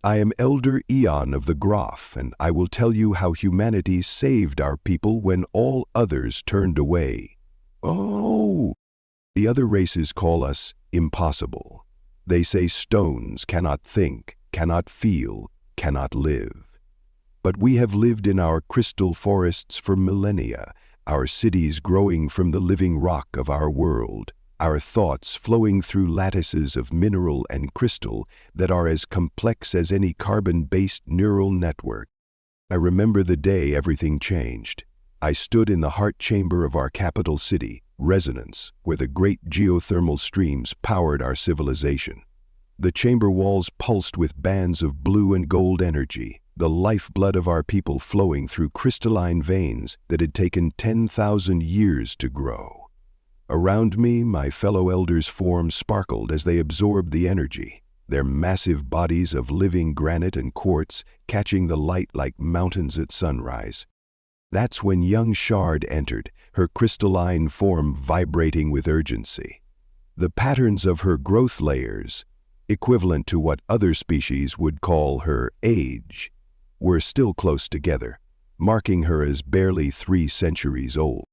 I am Elder Eon of the Graph, and I will tell you how humanity saved our people when all others turned away. Oh! The other races call us impossible. They say stones cannot think, cannot feel, cannot live. But we have lived in our crystal forests for millennia, our cities growing from the living rock of our world, our thoughts flowing through lattices of mineral and crystal that are as complex as any carbon-based neural network. I remember the day everything changed. I stood in the heart chamber of our capital city, Resonance, where the great geothermal streams powered our civilization. The chamber walls pulsed with bands of blue and gold energy, the lifeblood of our people flowing through crystalline veins that had taken 10,000 years to grow. Around me, my fellow elders' forms sparkled as they absorbed the energy, their massive bodies of living granite and quartz catching the light like mountains at sunrise. That's when young Shard entered, her crystalline form vibrating with urgency. The patterns of her growth layers, equivalent to what other species would call her age, were still close together, marking her as barely 3 centuries old.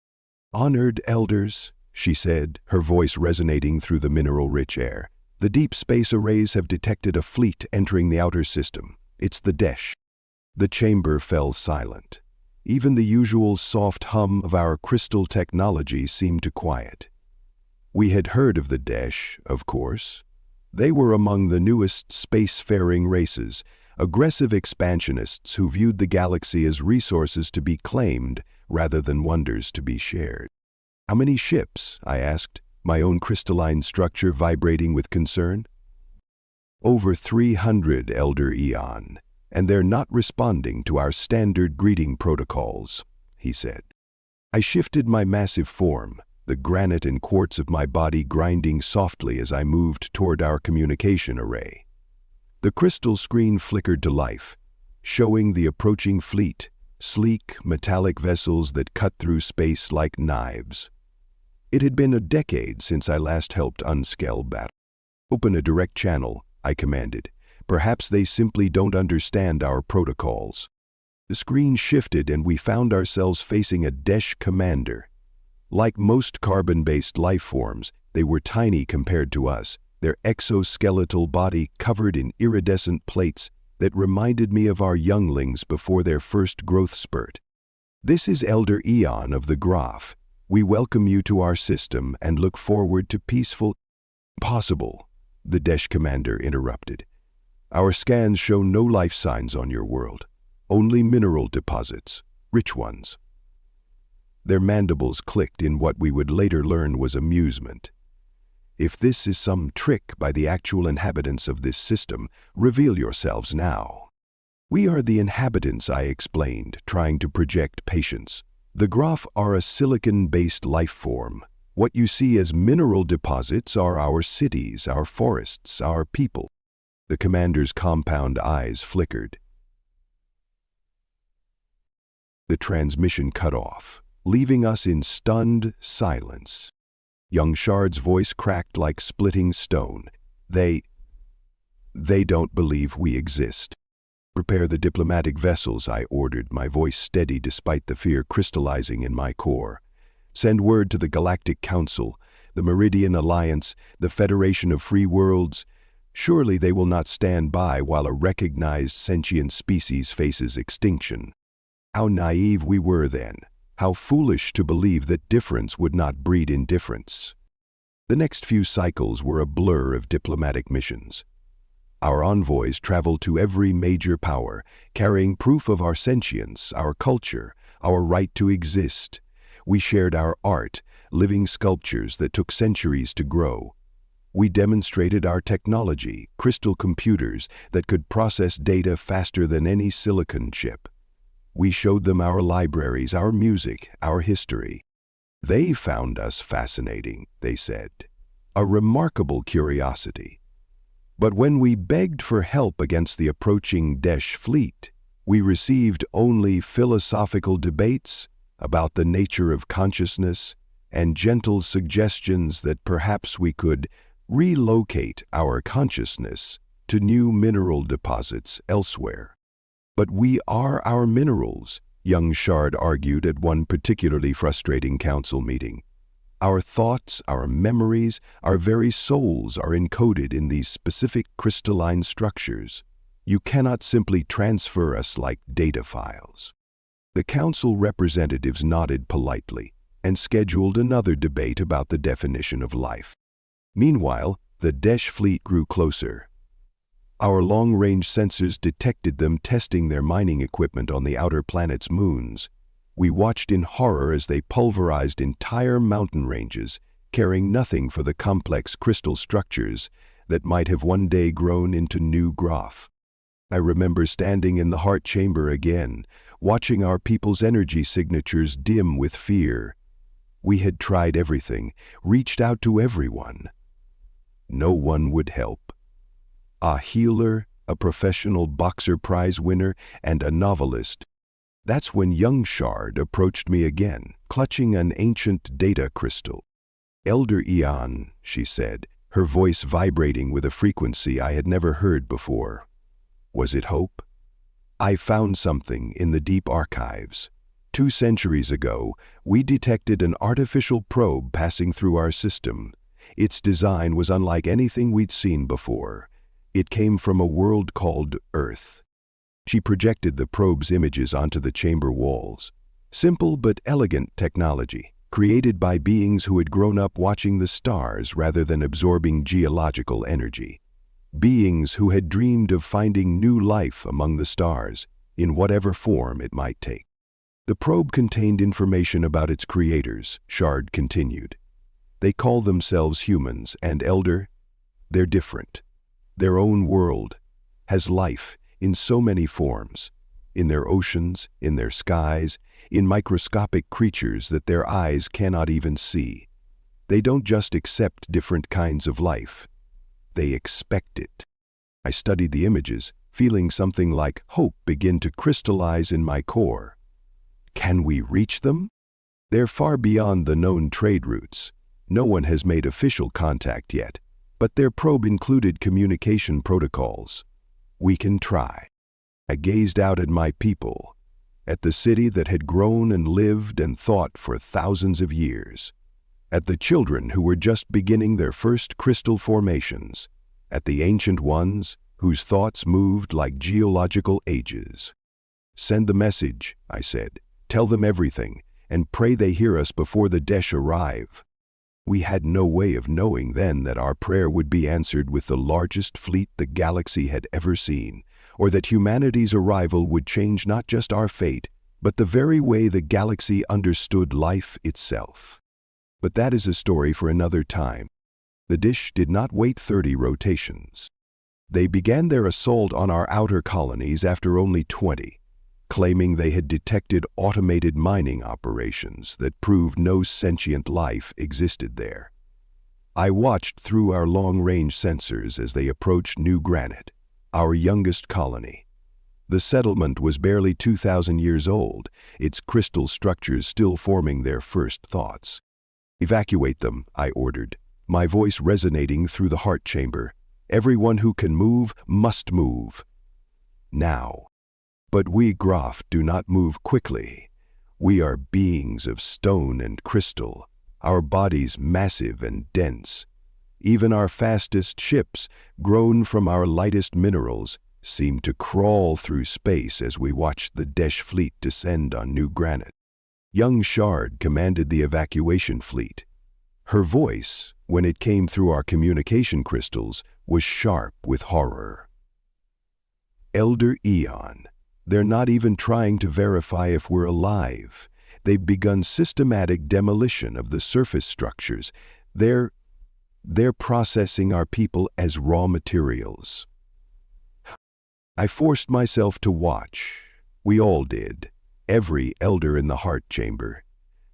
"Honored elders," she said, her voice resonating through the mineral-rich air. "The deep space arrays have detected a fleet entering the outer system. It's the Desh." The chamber fell silent. Even the usual soft hum of our crystal technology seemed to quiet. We had heard of the Desh, of course. They were among the newest spacefaring races, aggressive expansionists who viewed the galaxy as resources to be claimed rather than wonders to be shared. "How many ships?" I asked, my own crystalline structure vibrating with concern. "Over 300, Elder Eon, and they're not responding to our standard greeting protocols," he said. I shifted my massive form, the granite and quartz of my body grinding softly as I moved toward our communication array. The crystal screen flickered to life, showing the approaching fleet, sleek, metallic vessels that cut through space like knives. It had been a decade since I last helped unscale battle. "Open a direct channel," I commanded. "Perhaps they simply don't understand our protocols." The screen shifted and we found ourselves facing a Desh commander. Like most carbon-based life forms, they were tiny compared to us, their exoskeletal body covered in iridescent plates that reminded me of our younglings before their first growth spurt. "This is Elder Eon of the Graph. We welcome you to our system and look forward to peaceful—" "Possible," the Desh commander interrupted. "Our scans show no life signs on your world, only mineral deposits, rich ones." Their mandibles clicked in what we would later learn was amusement. "If this is some trick by the actual inhabitants of this system, reveal yourselves now." "We are the inhabitants," I explained, trying to project patience. "The Graph are a silicon-based life form. What you see as mineral deposits are our cities, our forests, our people." The commander's compound eyes flickered. The transmission cut off, leaving us in stunned silence. Young Shard's voice cracked like splitting stone. They don't believe we exist." "Prepare the diplomatic vessels," I ordered, my voice steady despite the fear crystallizing in my core. "Send word to the Galactic Council, the Meridian Alliance, the Federation of Free Worlds. Surely they will not stand by while a recognized sentient species faces extinction." How naive we were then. How foolish to believe that difference would not breed indifference. The next few cycles were a blur of diplomatic missions. Our envoys traveled to every major power, carrying proof of our sentience, our culture, our right to exist. We shared our art, living sculptures that took centuries to grow. We demonstrated our technology, crystal computers that could process data faster than any silicon chip. We showed them our libraries, our music, our history. They found us fascinating, they said. A remarkable curiosity. But when we begged for help against the approaching Desh fleet, we received only philosophical debates about the nature of consciousness and gentle suggestions that perhaps we could relocate our consciousness to new mineral deposits elsewhere. But we are our minerals, young Shard argued at one particularly frustrating council meeting. Our thoughts, our memories, our very souls are encoded in these specific crystalline structures. You cannot simply transfer us like data files. The council representatives nodded politely and scheduled another debate about the definition of life. Meanwhile, the Desh fleet grew closer. Our long-range sensors detected them testing their mining equipment on the outer planet's moons. We watched in horror as they pulverized entire mountain ranges, caring nothing for the complex crystal structures that might have one day grown into new graph. I remember standing in the heart chamber again, watching our people's energy signatures dim with fear. We had tried everything, reached out to everyone. No one would help. A healer, a professional boxer prize winner, and a novelist. That's when young Shard approached me again, clutching an ancient data crystal. "Elder Eon," she said, her voice vibrating with a frequency I had never heard before. Was it hope? "I found something in the deep archives. 2 centuries ago, we detected an artificial probe passing through our system. Its design was unlike anything we'd seen before. It came from a world called Earth." She projected the probe's images onto the chamber walls. Simple but elegant technology, created by beings who had grown up watching the stars rather than absorbing geological energy. Beings who had dreamed of finding new life among the stars, in whatever form it might take. The probe contained information about its creators, Shard continued. They call themselves humans, and Elder, they're different. Their own world has life in so many forms, in their oceans, in their skies, in microscopic creatures that their eyes cannot even see. They don't just accept different kinds of life. They expect it. I studied the images, feeling something like hope begin to crystallize in my core. Can we reach them? They're far beyond the known trade routes. No one has made official contact yet, but their probe included communication protocols. We can try. I gazed out at my people, at the city that had grown and lived and thought for thousands of years. At the children who were just beginning their first crystal formations, at the ancient ones whose thoughts moved like geological ages. "Send the message," I said. "Tell them everything, and pray they hear us before the Desh arrive." We had no way of knowing then that our prayer would be answered with the largest fleet the galaxy had ever seen, or that humanity's arrival would change not just our fate, but the very way the galaxy understood life itself. But that is a story for another time. The Dish did not wait 30 rotations. They began their assault on our outer colonies after only 20, claiming they had detected automated mining operations that proved no sentient life existed there. I watched through our long-range sensors as they approached New Granite, our youngest colony. The settlement was barely 2,000 years old, its crystal structures still forming their first thoughts. "Evacuate them," I ordered, my voice resonating through the heart chamber. "Everyone who can move must move. Now." But we Graf do not move quickly. We are beings of stone and crystal, our bodies massive and dense. Even our fastest ships, grown from our lightest minerals, seem to crawl through space as we watched the Desh fleet descend on New Granite. Young Shard commanded the evacuation fleet. Her voice, when it came through our communication crystals, was sharp with horror. "Elder Eon, they're not even trying to verify if we're alive. They've begun systematic demolition of the surface structures. They're processing our people as raw materials." I forced myself to watch. We all did. Every elder in the heart chamber.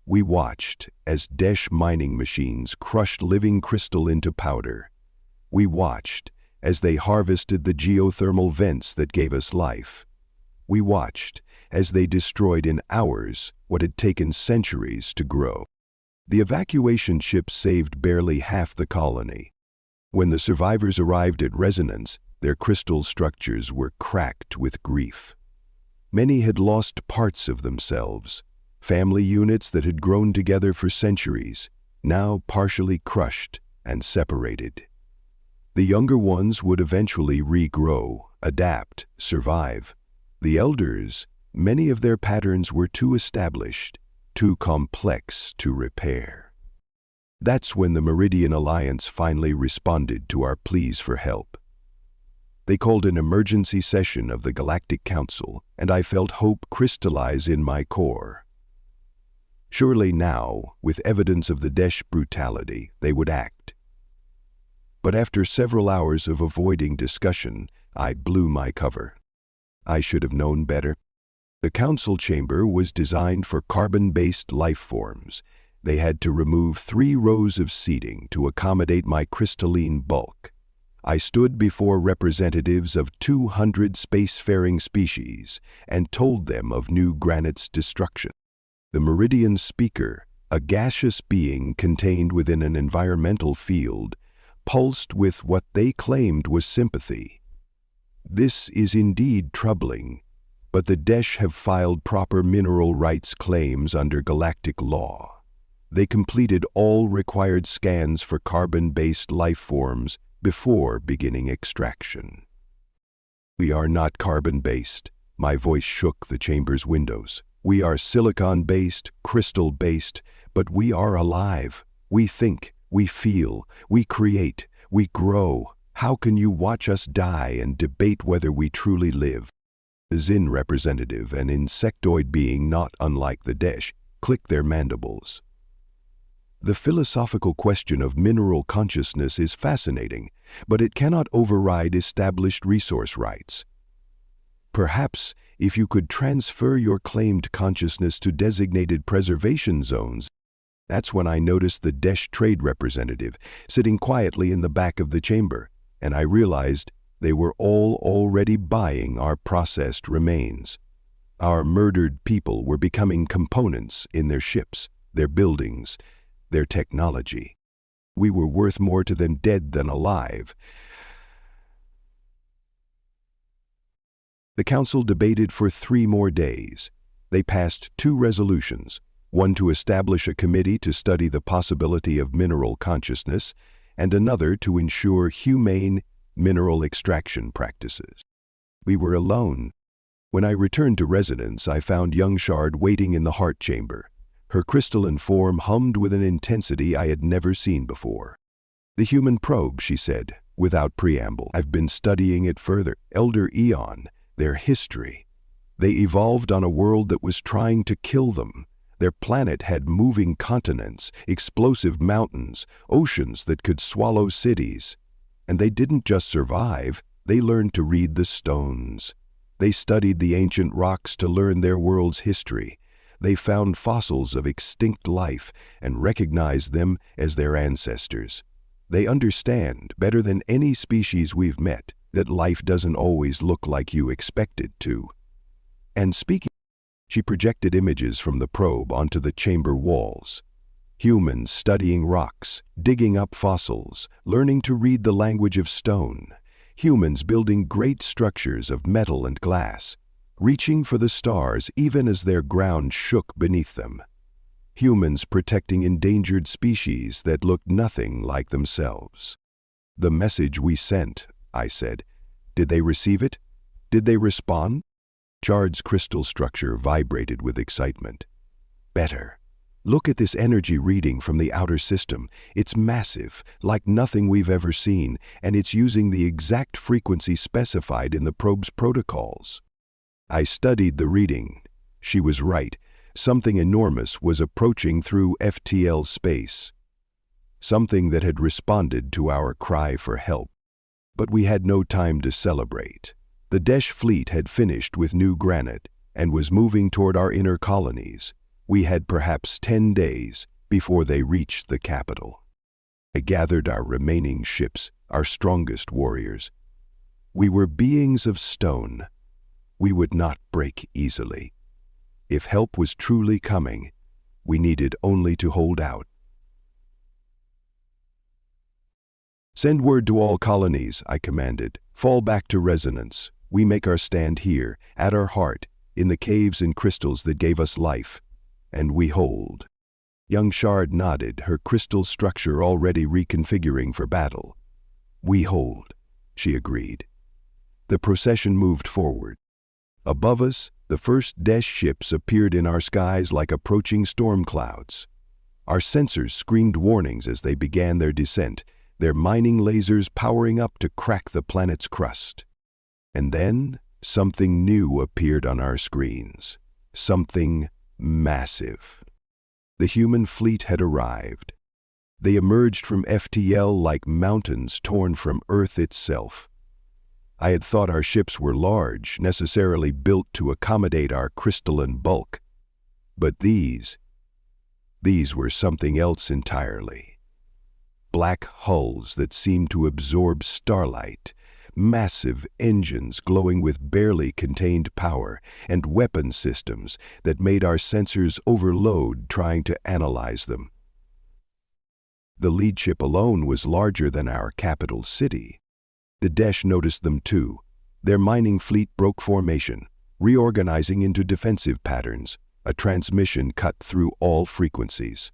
We watched as Desh mining machines crushed living crystal into powder. We watched as they harvested the geothermal vents that gave us life. We watched as they destroyed in hours what had taken centuries to grow. The evacuation ships saved barely half the colony. When the survivors arrived at Resonance, Their crystal structures were cracked with grief. Many had lost parts of themselves, family units that had grown together for centuries, now partially crushed and separated. The younger ones would eventually regrow, adapt, survive. The elders, many of their patterns were too established, too complex to repair. That's when the Meridian Alliance finally responded to our pleas for help. They called an emergency session of the Galactic Council, and I felt hope crystallize in my core. Surely now, with evidence of the Desh brutality, they would act. But after several hours of avoiding discussion, I blew my cover. I should have known better. The council chamber was designed for carbon-based life forms. They had to remove 3 rows of seating to accommodate my crystalline bulk. I stood before representatives of 200 spacefaring species and told them of New Granite's destruction. The Meridian Speaker, a gaseous being contained within an environmental field, pulsed with what they claimed was sympathy. This is indeed troubling, but the Desh have filed proper mineral rights claims under galactic law. They completed all required scans for carbon-based life forms before beginning extraction. We are not carbon-based. My voice shook the chamber's windows. We are silicon-based, crystal-based, but we are alive. We think, we feel, we create, we grow. How can you watch us die and debate whether we truly live? The Zin representative, an insectoid being not unlike the Desh, clicked their mandibles. The philosophical question of mineral consciousness is fascinating, but it cannot override established resource rights. Perhaps, if you could transfer your claimed consciousness to designated preservation zones. That's when I noticed the Desh trade representative sitting quietly in the back of the chamber, and I realized they were all already buying our processed remains. Our murdered people were becoming components in their ships, their buildings, their technology. We were worth more to them dead than alive. The council debated for 3 more days. They passed 2 resolutions, one to establish a committee to study the possibility of mineral consciousness, and another to ensure humane mineral extraction practices. We were alone. When I returned to residence, I found young Shard waiting in the heart chamber. Her crystalline form hummed with an intensity I had never seen before. The human probe, she said, without preamble. I've been studying it further. Elder Eon, their history. They evolved on a world that was trying to kill them. Their planet had moving continents, explosive mountains, oceans that could swallow cities. And they didn't just survive, they learned to read the stones. They studied the ancient rocks to learn their world's history. They found fossils of extinct life and recognized them as their ancestors. They understand, better than any species we've met, that life doesn't always look like you expect it to. And speaking, she projected images from the probe onto the chamber walls. Humans studying rocks, digging up fossils, learning to read the language of stone. Humans building great structures of metal and glass, reaching for the stars even as their ground shook beneath them. Humans protecting endangered species that looked nothing like themselves. The message we sent, I said. Did they receive it? Did they respond? Chard's crystal structure vibrated with excitement. Better. Look at this energy reading from the outer system. It's massive, like nothing we've ever seen, and it's using the exact frequency specified in the probe's protocols. I studied the reading. She was right. Something enormous was approaching through FTL space. Something that had responded to our cry for help. But we had no time to celebrate. The Desh fleet had finished with New Granite and was moving toward our inner colonies. We had perhaps 10 days before they reached the capital. I gathered our remaining ships, our strongest warriors. We were beings of stone. We would not break easily. If help was truly coming, we needed only to hold out. Send word to all colonies, I commanded. Fall back to resonance. We make our stand here, at our heart, in the caves and crystals that gave us life. And we hold. Young Shard nodded, her crystal structure already reconfiguring for battle. We hold, she agreed. The procession moved forward. Above us, the first Desh ships appeared in our skies like approaching storm clouds. Our sensors screamed warnings as they began their descent, their mining lasers powering up to crack the planet's crust. And then, something new appeared on our screens. Something massive. The human fleet had arrived. They emerged from FTL like mountains torn from Earth itself. I had thought our ships were large, necessarily built to accommodate our crystalline bulk. But these were something else entirely. Black hulls that seemed to absorb starlight, massive engines glowing with barely contained power, and weapon systems that made our sensors overload trying to analyze them. The lead ship alone was larger than our capital city. The Desh noticed them too. Their mining fleet broke formation, reorganizing into defensive patterns, a transmission cut through all frequencies.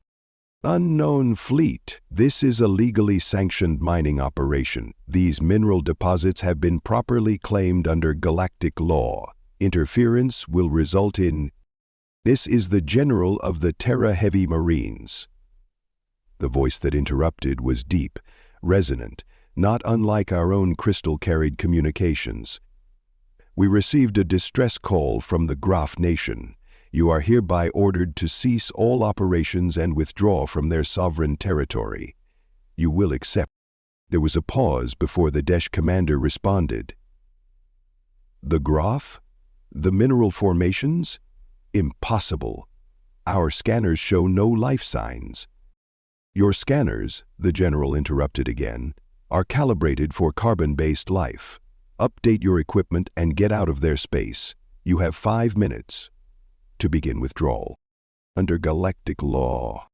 Unknown fleet, this is a legally sanctioned mining operation. These mineral deposits have been properly claimed under galactic law. Interference will result in... This is the General of the Terra Heavy Marines. The voice that interrupted was deep, resonant, not unlike our own crystal-carried communications. We received a distress call from the Graf Nation. You are hereby ordered to cease all operations and withdraw from their sovereign territory. You will accept. There was a pause before the Desh commander responded. The Graf? The mineral formations? Impossible. Our scanners show no life signs. Your scanners, the general interrupted again, are calibrated for carbon-based life. Update your equipment and get out of their space. You have 5 minutes. To begin withdrawal. Under galactic law.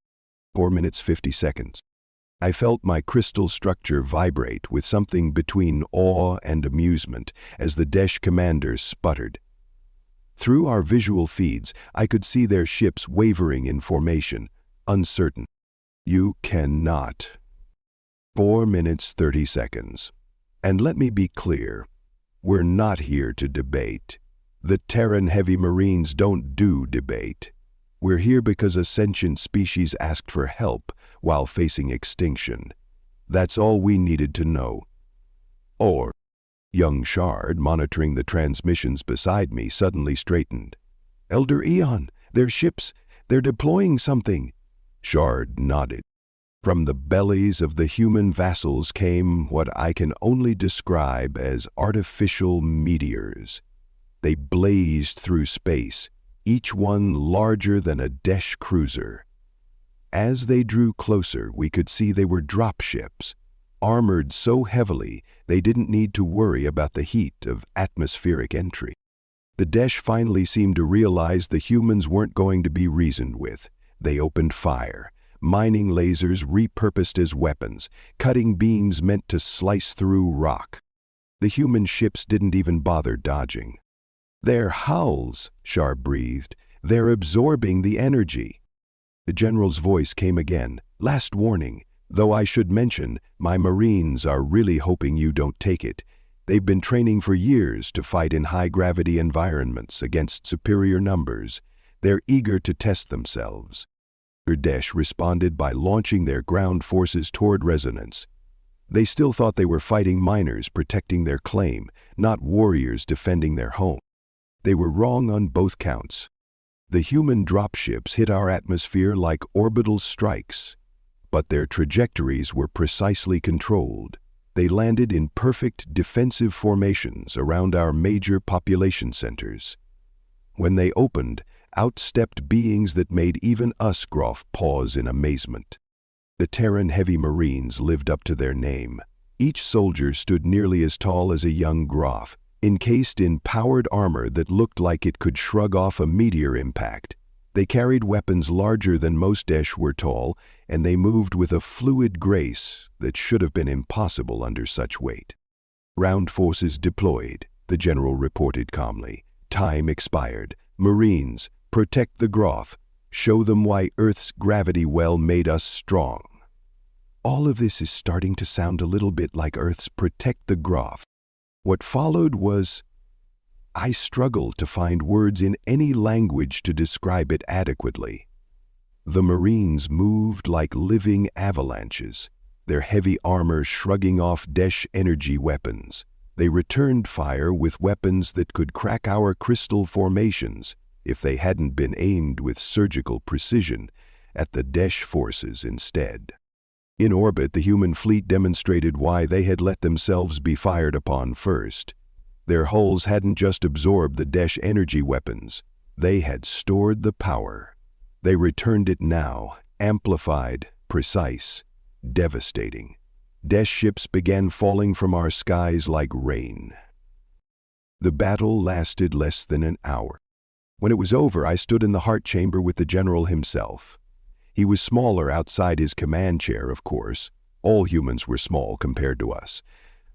4 minutes 50 seconds. I felt my crystal structure vibrate with something between awe and amusement as the Desh commanders sputtered. Through our visual feeds, I could see their ships wavering in formation, uncertain. You cannot. 4 minutes 30 seconds. And let me be clear, we're not here to debate. The Terran Heavy Marines don't do debate. We're here because a sentient species asked for help while facing extinction. That's all we needed to know. Or, young Shard, monitoring the transmissions beside me, suddenly straightened. Elder Eon, their ships, they're deploying something. Shard nodded. From the bellies of the human vassals came what I can only describe as artificial meteors. They blazed through space, each one larger than a Desh cruiser. As they drew closer, we could see they were dropships, armored so heavily they didn't need to worry about the heat of atmospheric entry. The Desh finally seemed to realize the humans weren't going to be reasoned with. They opened fire, mining lasers repurposed as weapons, cutting beams meant to slice through rock. The human ships didn't even bother dodging. Their hulls, Sharp breathed, they're absorbing the energy. The general's voice came again. Last warning, though I should mention, my Marines are really hoping you don't take it. They've been training for years to fight in high-gravity environments against superior numbers. They're eager to test themselves. Desh responded by launching their ground forces toward resonance. They still thought they were fighting miners protecting their claim, not warriors defending their home. They were wrong on both counts. The human dropships hit our atmosphere like orbital strikes, but their trajectories were precisely controlled. They landed in perfect defensive formations around our major population centers. When they opened, out stepped beings that made even us Graf pause in amazement. The Terran Heavy Marines lived up to their name. Each soldier stood nearly as tall as a young Graf, encased in powered armor that looked like it could shrug off a meteor impact. They carried weapons larger than most Desh were tall, and they moved with a fluid grace that should have been impossible under such weight. "Ground forces deployed," the general reported calmly. "Time expired. Marines, protect the Groff. Show them why Earth's gravity well made us strong." All of this is starting to sound a little bit like Earth's protect the Groff. What followed was, I struggled to find words in any language to describe it adequately. The Marines moved like living avalanches, their heavy armor shrugging off Desh energy weapons. They returned fire with weapons that could crack our crystal formations if they hadn't been aimed with surgical precision at the Desh forces instead. In orbit, the human fleet demonstrated why they had let themselves be fired upon first. Their hulls hadn't just absorbed the Desh energy weapons, they had stored the power. They returned it now, amplified, precise, devastating. Desh ships began falling from our skies like rain. The battle lasted less than an hour. When it was over, I stood in the heart chamber with the general himself. He was smaller outside his command chair, of course. All humans were small compared to us.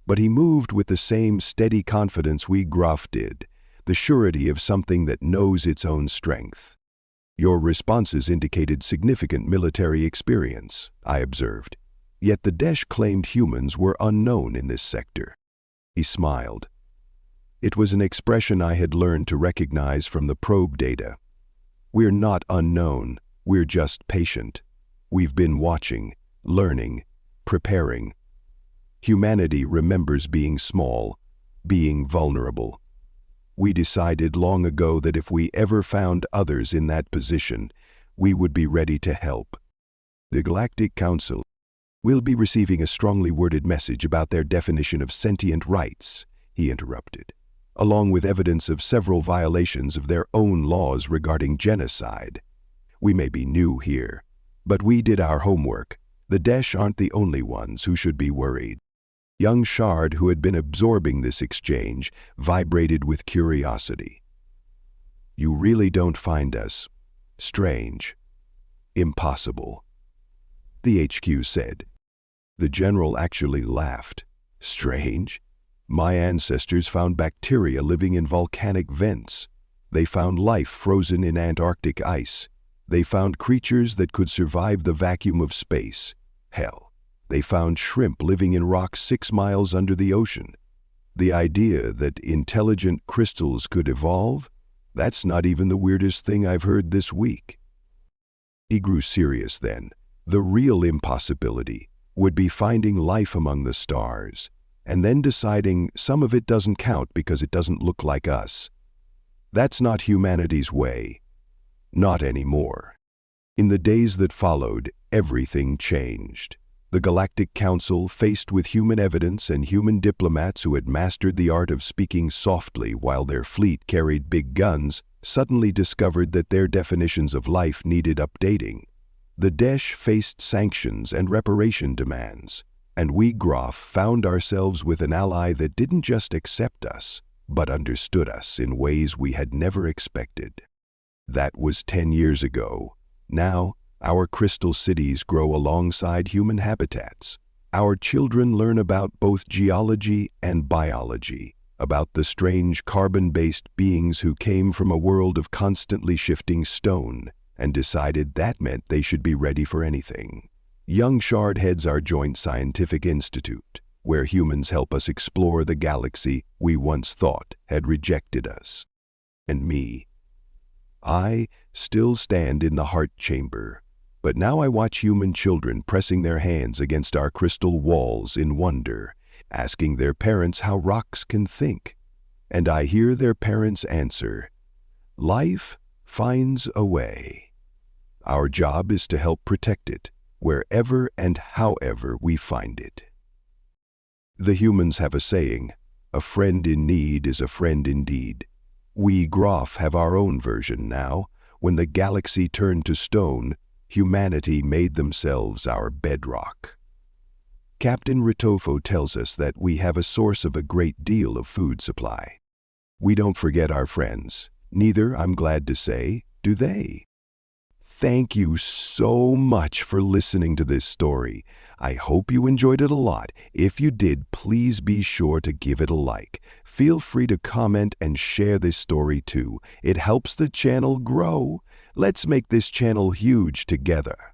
But he moved with the same steady confidence we Groff did, the surety of something that knows its own strength. "Your responses indicated significant military experience," I observed. Yet the Desh claimed humans were unknown in this sector. He smiled. It was an expression I had learned to recognize from the probe data. "We're not unknown, we're just patient. We've been watching, learning, preparing. Humanity remembers being small, being vulnerable. We decided long ago that if we ever found others in that position, we would be ready to help. The Galactic Council will be receiving a strongly worded message about their definition of sentient rights," he interrupted, "along with evidence of several violations of their own laws regarding genocide. We may be new here, but we did our homework. The Desh aren't the only ones who should be worried." Young Shard, who had been absorbing this exchange, vibrated with curiosity. "You really don't find us strange, impossible?" the HQ said. The general actually laughed. "Strange? My ancestors found bacteria living in volcanic vents. They found life frozen in Antarctic ice. They found creatures that could survive the vacuum of space. Hell, they found shrimp living in rocks 6 miles under the ocean. The idea that intelligent crystals could evolve? That's not even the weirdest thing I've heard this week." He grew serious then. The real impossibility would be finding life among the stars, and then deciding some of it doesn't count because it doesn't look like us. That's not humanity's way. Not anymore. In the days that followed, everything changed. The Galactic Council, faced with human evidence and human diplomats who had mastered the art of speaking softly while their fleet carried big guns, suddenly discovered that their definitions of life needed updating. The Desh faced sanctions and reparation demands, and we Groff found ourselves with an ally that didn't just accept us, but understood us in ways we had never expected. That was 10 years ago. Now, our crystal cities grow alongside human habitats. Our children learn about both geology and biology, about the strange carbon-based beings who came from a world of constantly shifting stone, and decided that meant they should be ready for anything. Young Shard heads our joint scientific institute, where humans help us explore the galaxy we once thought had rejected us. And me, I still stand in the heart chamber, but now I watch human children pressing their hands against our crystal walls in wonder, asking their parents how rocks can think. And I hear their parents answer, "Life finds a way." Our job is to help protect it, wherever and however we find it. The humans have a saying, "A friend in need is a friend indeed." We Groff have our own version now. When the galaxy turned to stone, humanity made themselves our bedrock. Captain Ritofo tells us that we have a source of a great deal of food supply. We don't forget our friends. Neither, I'm glad to say, do they. thank you so much for listening to this story. I hope you enjoyed it a lot. If you did, please be sure to give it a like. Feel free to comment and share this story too. It helps the channel grow. Let's make this channel huge together.